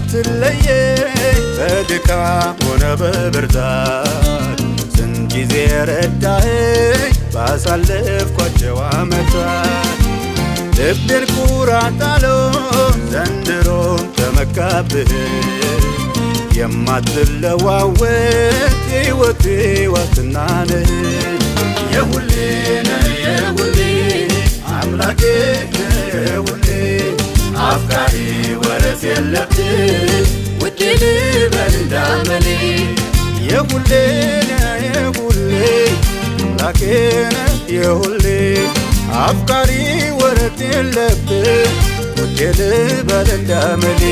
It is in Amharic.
የማትለየኝ በድካም ሆነ በብርታት ስንት ጊዜ ረዳኸኝ ባሳለፍኳቸው ዓመታት ልቤን ኩራት አለው ዘንድሮም ተመካብህ የማትለዋወጥ ሕይወቴ ዋስትና ነህ የሁሌ ነህ የሁሌ አምላኬ የሁሌ አፍቃሪ ወረት የለብህ ውዴ ልበል እንዳመሌ የሁሌ ነህ የሁሌ አምላኬ ነህ የሁሌ አፍቃሪ ወረት የለብህ ውዴ ልበል እንዳመሌ